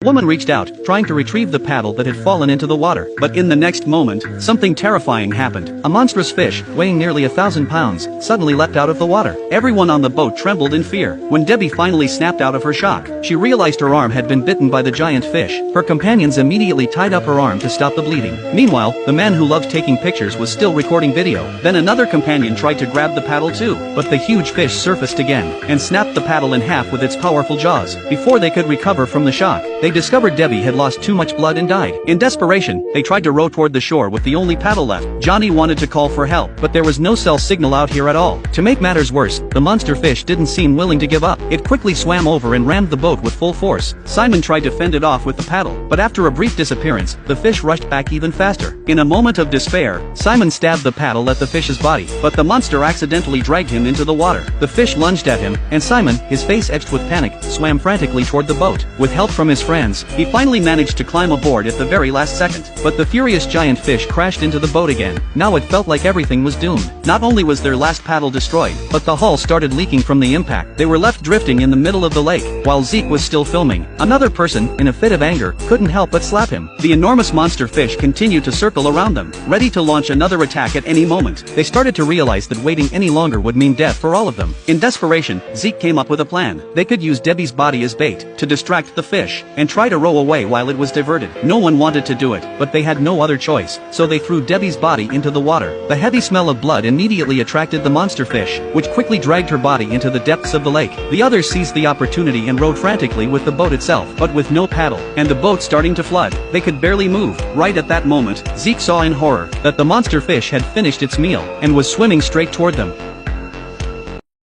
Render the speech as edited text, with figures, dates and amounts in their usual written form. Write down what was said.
A woman reached out, trying to retrieve the paddle that had fallen into the water, but in the next moment, something terrifying happened. A monstrous fish, weighing nearly 1,000 pounds, suddenly leapt out of the water. Everyone on the boat trembled in fear. When Debbie finally snapped out of her shock, she realized her arm had been bitten by the giant fish. Her companions immediately tied up her arm to stop the bleeding. Meanwhile, the man who loved taking pictures was still recording video. Then another companion tried to grab the paddle too, but the huge fish surfaced again, and snapped the paddle in half with its powerful jaws. Before they could recover from the shock, they discovered Debbie had lost too much blood and died. In desperation, they tried to row toward the shore with the only paddle left. Johnny wanted to call for help, but there was no cell signal out here at all. To make matters worse, the monster fish didn't seem willing to give up. It quickly swam over and rammed the boat with full force. Simon tried to fend it off with the paddle, but after a brief disappearance, the fish rushed back even faster. In a moment of despair, Simon stabbed the paddle at the fish's body, but the monster accidentally dragged him into the water. The fish lunged at him, and Simon, his face etched with panic, swam frantically toward the boat. With help from his friends, he finally managed to climb aboard at the very last second. But the furious giant fish crashed into the boat again. Now it felt like everything was doomed. Not only was their last paddle destroyed, but the hull started leaking from the impact. They were left drifting in the middle of the lake, while Zeke was still filming. Another person, in a fit of anger, couldn't help but slap him. The enormous monster fish continued to circle around them, ready to launch another attack at any moment. They started to realize that waiting any longer would mean death for all of them. In desperation, Zeke came up with a plan. They could use Debbie's body as bait, to distract the fish, and try to row away while it was diverted. No one wanted to do it, but they had no other choice, so they threw Debbie's body into the water. The heavy smell of blood immediately attracted the monster fish, which quickly dragged her body into the depths of the lake. The others seized the opportunity and rowed frantically with the boat itself, but with no paddle, and the boat starting to flood. They could barely move. Right at that moment, Zeke saw in horror that the monster fish had finished its meal, and was swimming straight toward them.